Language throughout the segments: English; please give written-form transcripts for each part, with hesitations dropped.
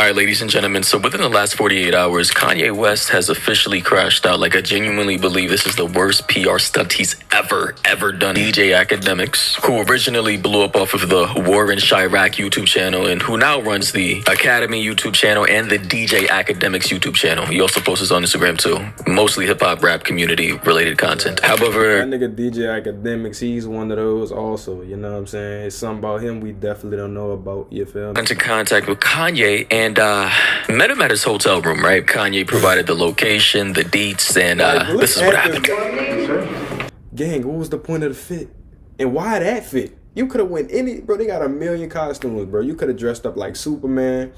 All right, ladies and gentlemen, so within the last 48 hours, Kanye West has officially crashed out. Like, I genuinely believe this is the worst PR stunt he's ever done. djakademiks, who originally blew up off of the War in Chirac YouTube channel and who now runs the Academy YouTube channel and the djakademiks YouTube channel. He also posts on Instagram too, mostly hip-hop rap community related content. However, that nigga djakademiks, he's one of those also, you know what I'm saying? It's something about him we definitely don't know about, you feel me? Into contact with Kanye and met him at his hotel room, right? Kanye provided the location, the deets, and this is what happened. Gang, what was the point of the fit? And why that fit? You could have went any, bro, they got a million costumes, bro. You could have dressed up like Superman.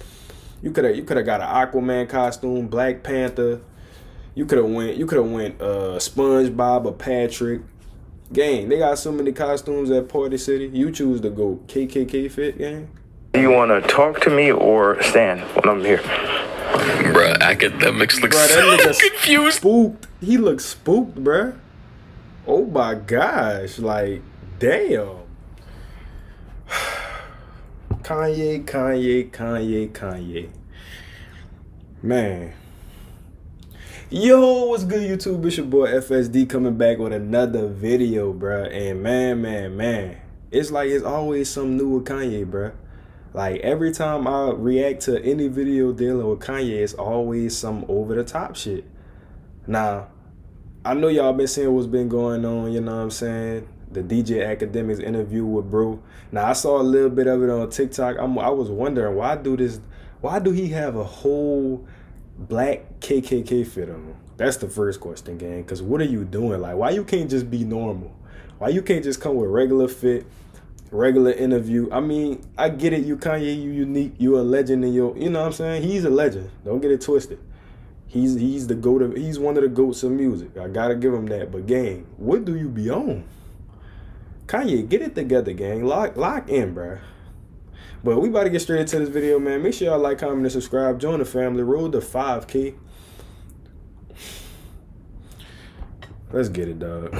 You could have got an Aquaman costume, Black Panther. You could have went SpongeBob or Patrick. Gang, they got so many costumes at Party City. You choose to go KKK fit, gang. Do you want to talk to me or stand when I'm here? Bruh, academics look so confused. Spooked. He looks spooked, bruh. Oh my gosh, like, damn. Kanye. Man. Yo, what's good, YouTube? It's your boy FSD coming back with another video, bruh. And man. It's like it's always something new with Kanye, bruh. Like, every time I react to any video dealing with Kanye, it's always some over-the-top shit. Now, I know y'all been seeing what's been going on, you know what I'm saying? The djakademiks interview with bro. Now, I saw a little bit of it on TikTok. I was wondering, why do he have a whole black KKK fit on him? That's the first question, gang. Because what are you doing? Like, why you can't just be normal? Why you can't just come with regular fit, regular interview? I mean, I get it. You Kanye, you unique. You a legend in your, you know what I'm saying? He's a legend. Don't get it twisted. He's the goat of, he's one of the goats of music. I gotta give him that. But gang, what do you be on? Kanye, get it together, gang. Lock in, bruh. But we about to get straight into this video, man. Make sure y'all like, comment, and subscribe. Join the family. Road to 5K. Let's get it, dog.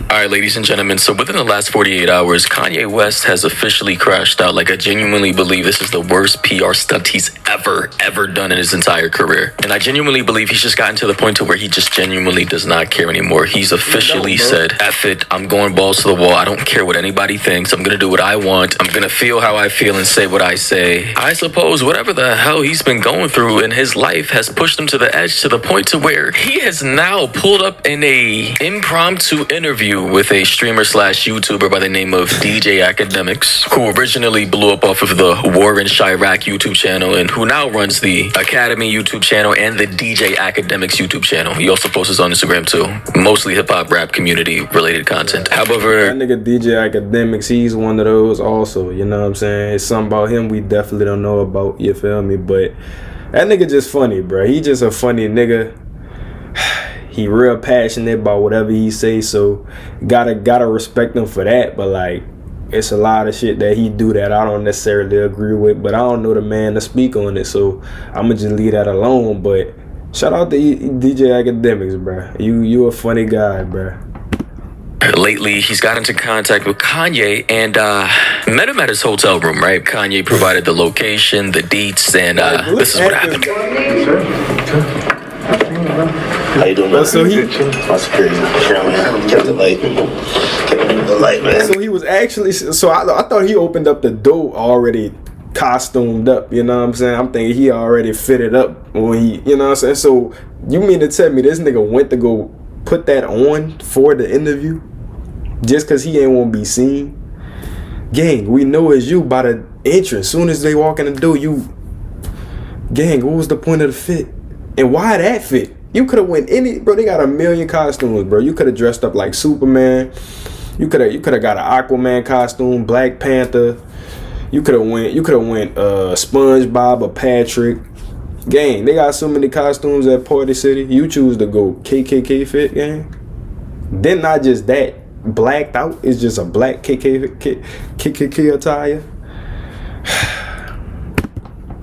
All right, ladies and gentlemen, so within the last 48 hours, Kanye West has officially crashed out. Like, I genuinely believe this is the worst PR stunt he's ever done in his entire career. And I genuinely believe he's just gotten to the point to where he just genuinely does not care anymore. He's officially said, F it, I'm going balls to the wall. I don't care what anybody thinks. I'm going to do what I want. I'm going to feel how I feel and say what I say. I suppose whatever the hell he's been going through in his life has pushed him to the edge, to the point to where he has now pulled up in a impromptu interview with a streamer slash YouTuber by the name of djakademiks, who originally blew up off of the War in Chirac YouTube channel and who now runs the Academy YouTube channel and the djakademiks YouTube channel. He also posts on Instagram too, mostly hip-hop rap community related content. However, that nigga djakademiks, he's one of those also, you know what I'm saying? It's something about him we definitely don't know about, you feel me? But that nigga just funny, bro. He just a funny nigga. He real passionate about whatever he say, so gotta respect him for that. But like, it's a lot of shit that he do that I don't necessarily agree with, but I don't know the man to speak on it, so I'ma just leave that alone. But shout out to djakademiks, bro. You a funny guy, bro. Lately, he's got into contact with Kanye and met him at his hotel room, right? Kanye provided the location, the deets, and this is what happened. How you doing, man? So that's crazy. Kept the light, man. So he was actually, so I thought he opened up the door already costumed up, you know what I'm saying? I'm thinking he already fitted up when he, you know what I'm saying? So you mean to tell me this nigga went to go put that on for the interview just because he ain't want to be seen? Gang, we know it's you by the entrance. Soon as they walk in the door, you, gang, what was the point of the fit? And why that fit? You could have went any, bro, they got a million costumes, bro. You could have dressed up like Superman. You could have got an Aquaman costume, Black Panther. You could have went SpongeBob or Patrick. Gang, they got so many costumes at Party City. You choose to go KKK fit, gang. Then not just that, blacked out. It's just a black KKK attire.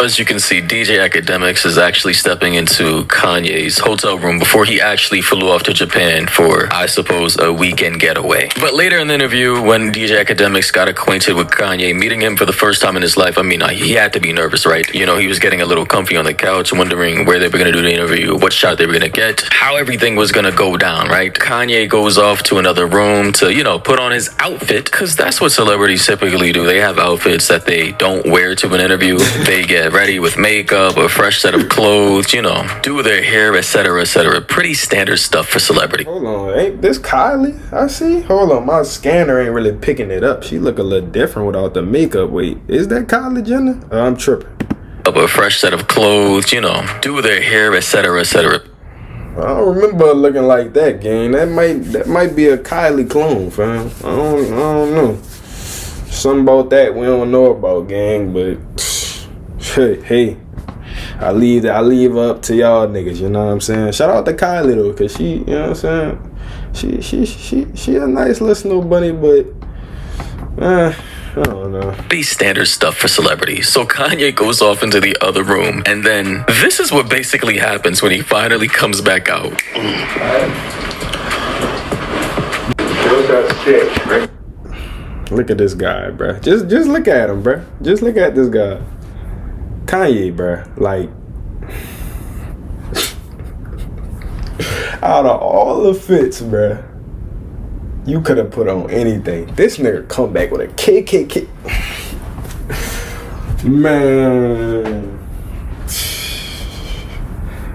As you can see, djakademiks is actually stepping into Kanye's hotel room before he actually flew off to Japan for, I suppose, a weekend getaway. But later in the interview, when djakademiks got acquainted with Kanye, meeting him for the first time in his life, I mean, he had to be nervous, right? You know, he was getting a little comfy on the couch, wondering where they were going to do the interview, what shot they were going to get, how everything was going to go down, right? Kanye goes off to another room to, you know, put on his outfit, because that's what celebrities typically do. They have outfits that they don't wear to an interview. They get ready with makeup, a fresh set of clothes, you know, do their hair, etc., etc. Pretty standard stuff for celebrity. Hold on, ain't this Kylie? I see. Hold on, my scanner ain't really picking it up. She look a little different without the makeup. Wait, is that Kylie Jenner? I'm tripping. A fresh set of clothes, you know, do their hair, etc., etc. I don't remember her looking like that, gang. That might be a Kylie clone, fam. I don't know. Something about that we don't know about, gang, but hey, I leave up to y'all niggas, you know what I'm saying? Shout out to Kylie though, cause she, you know what I'm saying? She a nice little snow bunny, but I don't know. Pretty standard stuff for celebrities. So Kanye goes off into the other room, and then this is what basically happens when he finally comes back out. Look at this guy, bruh. Just look at him, bruh. Just look at this guy. Kanye, bruh. Like, out of all the fits, bruh, you could have put on anything. This nigga come back with a KKK. Man.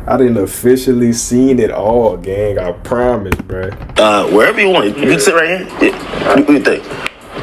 I didn't officially seen it all, gang. I promise, bruh. Wherever you want. You can sit right here. Yeah. What do you think?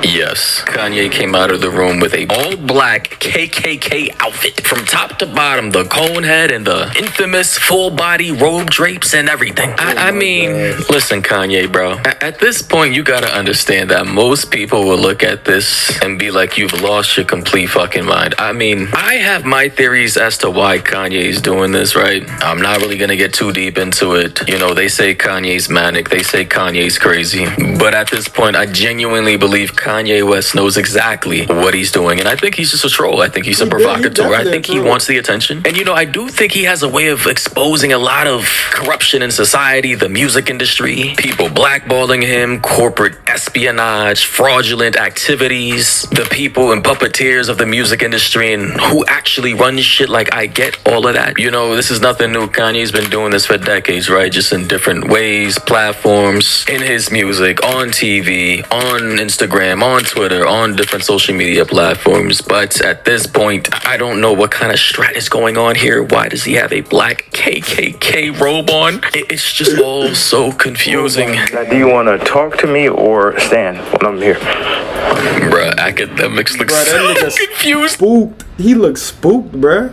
Yes, Kanye came out of the room with a all-black KKK outfit. From top to bottom, the cone head and the infamous full-body robe drapes and everything. I mean, listen, Kanye, bro. At this point, you gotta understand that most people will look at this and be like, you've lost your complete fucking mind. I mean, I have my theories as to why Kanye's doing this, right? I'm not really gonna get too deep into it. You know, they say Kanye's manic. They say Kanye's crazy. But at this point, I genuinely believe Kanye West knows exactly what he's doing, and I think he's just a troll. I think he's a provocateur. I think he wants the attention. And you know, I do think he has a way of exposing a lot of corruption in society, the music industry, people blackballing him, corporate espionage, fraudulent activities, the people and puppeteers of the music industry, and who actually runs shit. Like, I get all of that. You know, this is nothing new. Kanye's been doing this for decades, right? Just in different ways, platforms, in his music, on TV, on Instagram, on Twitter, on different social media platforms. But at this point, I don't know what kind of strat is going on here. Why does he have a black KKK robe on? It's just all so confusing. Now, do you want to talk to me or stand when I'm here? Bruh, academics look so confused. Spooked. He looks spooked, bruh.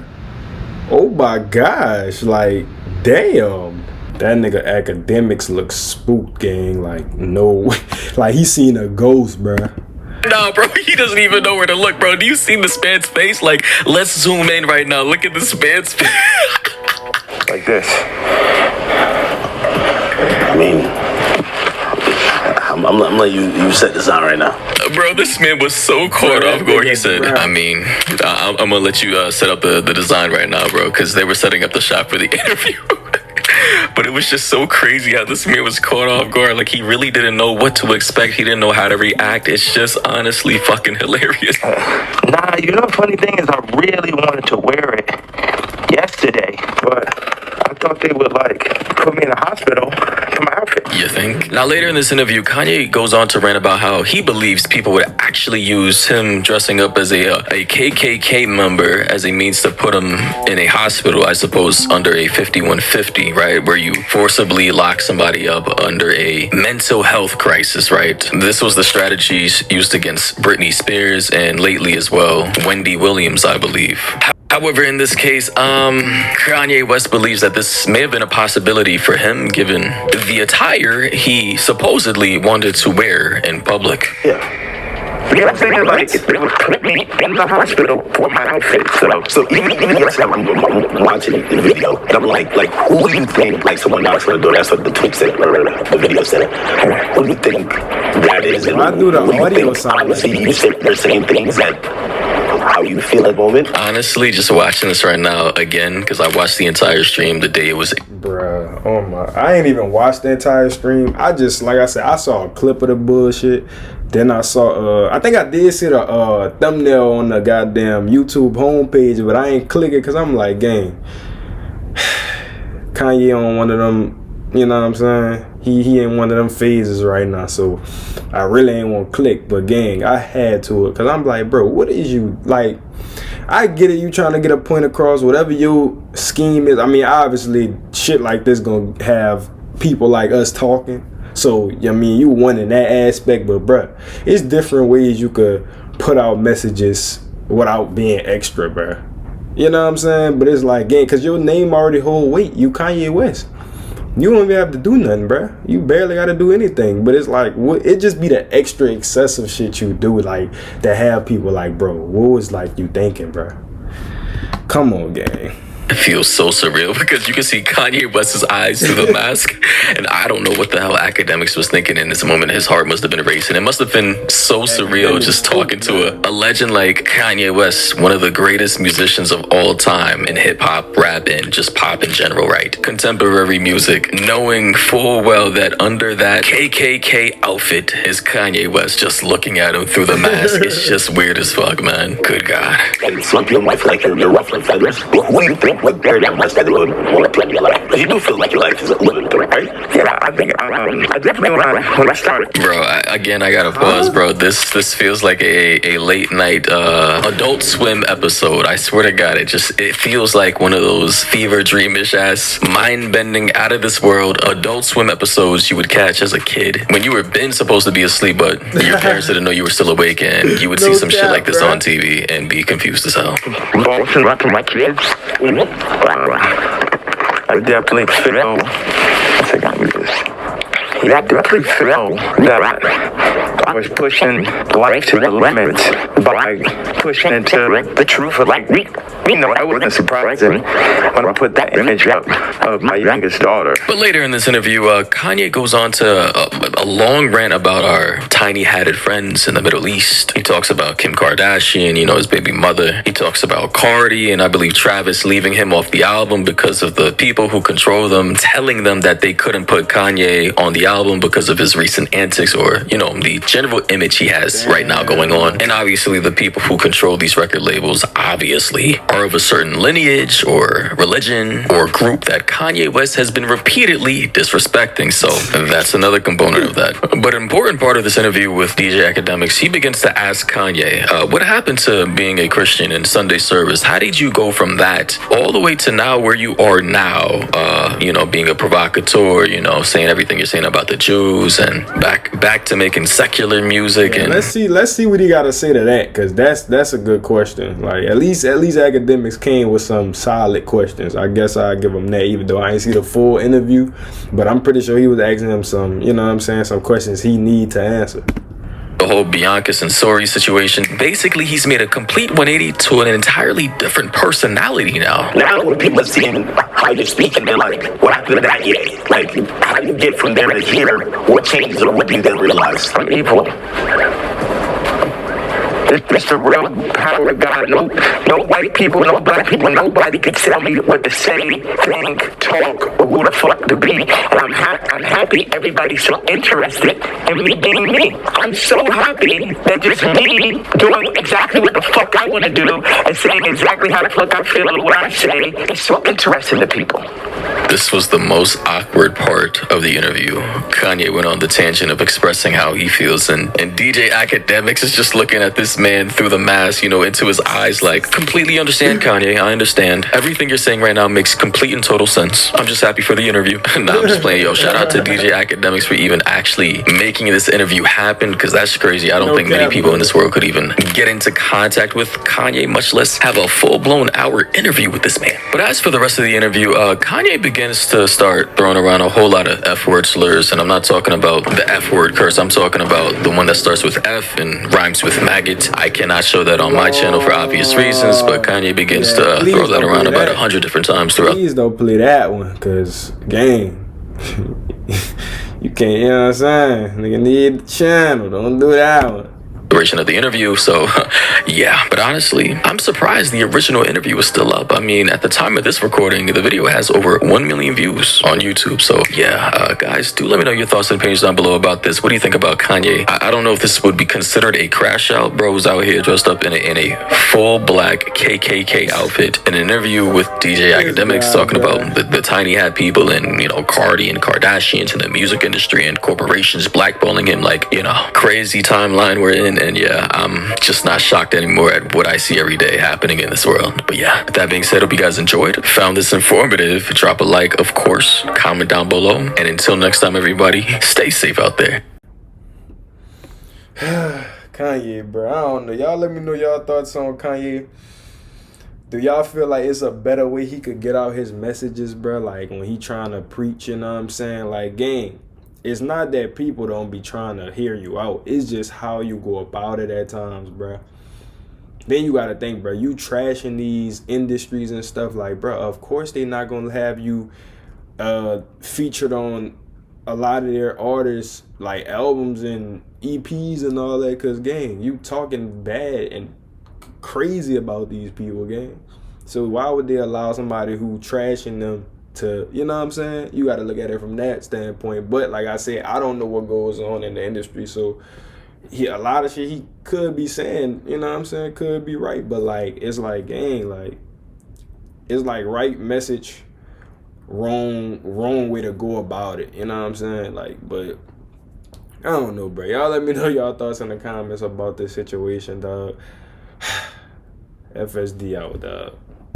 Oh my gosh. Like, damn. That nigga academics looks spooked, gang. Like, no. Like, he seen a ghost, bruh. Nah, bro, he doesn't even know where to look, bro. Do you see this man's face? Like, let's zoom in right now. Look at this man's face. Like this. I mean, I'm letting you set this on right now. Bro, this man was so caught off guard. He said, I mean, I'm gonna let you set up the design right now, bro, because they were setting up the shot for the interview. But it was just so crazy how this man was caught off guard. Like, he really didn't know what to expect. He didn't know how to react. It's just honestly fucking hilarious. Nah, you know the funny thing is I really wanted to wear it yesterday, but I thought they would, like, put me in the hospital for my outfit. You think? Now, later in this interview, Kanye goes on to rant about how he believes people would actually use him dressing up as a KKK member as a means to put him in a hospital, I suppose, under a 5150, right? Where you forcibly lock somebody up under a mental health crisis, right? This was the strategies used against Britney Spears and lately as well, Wendy Williams, I believe. However, in this case, Kanye West believes that this may have been a possibility for him given the attire he supposedly wanted to wear in public. Yeah. Yeah, I'm saying, like, they would put me in the hospital for my outfit. So even yesterday, I'm watching the video, and I'm like, who do you think, like, someone knocks on the door? That's what the tweet said, or the video said. Who do you think that is? And I do the audio side. Honestly, they're saying things that how you feel at the moment? Honestly, just watching this right now again, because I watched the entire stream the day it was. Bruh, oh my, I ain't even watched the entire stream. I just, like I said, I saw a clip of the bullshit. Then I saw, I think I did see the thumbnail on the goddamn YouTube homepage, but I ain't click it because I'm like, gang, Kanye on one of them, you know what I'm saying? He in one of them phases right now, so I really ain't want to click, but gang, I had to it, because I'm like, bro, what is you, like, I get it, you trying to get a point across, whatever your scheme is. I mean, obviously, shit like this gonna have people like us talking, so, I mean, you won in that aspect, but bruh, it's different ways you could put out messages without being extra, bruh. You know what I'm saying? But it's like, gang, because your name already hold weight. You Kanye West. You don't even have to do nothing, bruh. You barely got to do anything. But it's like, it just be the extra excessive shit you do, like, to have people like, bro, what was, like, you thinking, bruh? Come on, gang. It feels so surreal because you can see Kanye West's eyes through the mask, and I don't know what the hell Academics was thinking in this moment. His heart must have been racing. It must have been so surreal just talking to a legend like Kanye West, one of the greatest musicians of all time in hip-hop, rap, and just pop in general, right? Contemporary music, knowing full well that under that KKK outfit is Kanye West just looking at him through the mask. It's just weird as fuck, man. Good God. And some people might feel like you're ruffling feathers. What do you think? What bear that much that would want to play your life? Because you do feel like your life is a little bit, right? Yeah, I think I definitely when I started. Bro, I gotta pause, bro. This feels like a late night Adult Swim episode. I swear to God, it feels like one of those fever dreamish ass, mind bending, out of this world Adult Swim episodes you would catch as a kid when you were been supposed to be asleep, but your parents didn't know you were still awake, and you would see some shit like this on TV and be confused as hell. My kids. I definitely feel. I definitely feel that I was pushing life to the limits by pushing into the truth of like you know, I wasn't surprised when I put that image up of my youngest daughter. But later in this interview, Kanye goes on to a long rant about our tiny-hatted friends in the Middle East. He talks about Kim Kardashian, you know, his baby mother. He talks about Cardi and I believe Travis leaving him off the album because of the people who control them, telling them that they couldn't put Kanye on the album because of his recent antics or, you know, the general image he has right now going on. And obviously the people who control these record labels obviously are of a certain lineage or religion or group that Kanye West has been repeatedly disrespecting. So that's another component of that. But an important part of this interview with djakademiks, he begins to ask Kanye, what happened to being a Christian in Sunday service? How did you go from that all the way to now where you are now, you know, being a provocateur, you know, saying everything you're saying about the Jews and back to making secular music? Yeah, and let's see what he got to say to that, because that's a good question. Like at least Academics came with some solid questions. I guess I give him that, even though I ain't see the full interview, but I'm pretty sure he was asking him some, you know what I'm saying, some questions he need to answer. The whole Bianca Sensori situation, basically he's made a complete 180 to an entirely different personality now. Now when people are seeing how you're speaking, they're like, what happened to that yet? Like, how do you get from there to here? What changes or what do you then realize? I'm evil. It's the real power of God. No white people, no black people, nobody can tell me what to say, think, talk, or who the fuck to be. And I'm happy everybody's so interested in me being me. I'm so happy that just me doing exactly what the fuck I want to do and saying exactly how the fuck I feel and what I say is so interesting to people. This was the most awkward part of the interview. Kanye went on the tangent of expressing how he feels, and djakademiks is just looking at this man through the mask, you know, into his eyes like, completely understand, Kanye, I understand. Everything you're saying right now makes complete and total sense. I'm just happy for the interview. Nah, I'm just playing. Yo, shout out to djakademiks for even actually making this interview happen, because that's crazy. I don't think many people in this world could even get into contact with Kanye, much less have a full-blown hour interview with this man. But as for the rest of the interview, Kanye begins to start throwing around a whole lot of F-word slurs, and I'm not talking about the F-word curse. I'm talking about the one that starts with F and rhymes with maggot. I cannot show that on my channel for obvious reasons, but Kanye begins to throw that around about 100 different times throughout. Please don't play that one, because, gang, you can't, you know what I'm saying? Nigga need the channel, don't do that one. duration of the interview. So yeah, but honestly, I'm surprised the original interview is still up. I mean, at the time of this recording, the video has over 1 million views on YouTube. So yeah, guys, do let me know your thoughts and opinions down below about this. What do you think about Kanye? I don't know if this would be considered a crash out. Bro's out here dressed up in a full black KKK outfit in an interview with djakademiks, talking about the tiny hat people and, you know, Cardi and Kardashians and the music industry and corporations blackballing him. Like, you know, crazy timeline we're in. And yeah, I'm just not shocked anymore at what I see every day happening in this world. But yeah, with that being said, hope you guys enjoyed, found this informative. Drop a like, of course, comment down below, and until next time, everybody, stay safe out there. Kanye, bro, I don't know. Y'all let me know y'all thoughts on Kanye. Do y'all feel like it's a better way he could get out his messages, bro? Like when he trying to preach, you know what I'm saying? Like, gang, it's not that people don't be trying to hear you out. It's just how you go about it at times, bro. Then you got to think, bro, you trashing these industries and stuff, like, bro, of course they not going to have you featured on a lot of their artists, like albums and EPs and all that, because, gang, you talking bad and crazy about these people, gang. So why would they allow somebody who trashing them to, you know what I'm saying? You got to look at it from that standpoint. But like I said, I don't know what goes on in the industry, so a lot of shit he could be saying, you know what I'm saying, could be right. But like, it's like, gang, like, it's like right message, wrong way to go about it, you know what I'm saying? Like, but I don't know, bro. Y'all let me know y'all thoughts in the comments about this situation, dog. FSD out, dog.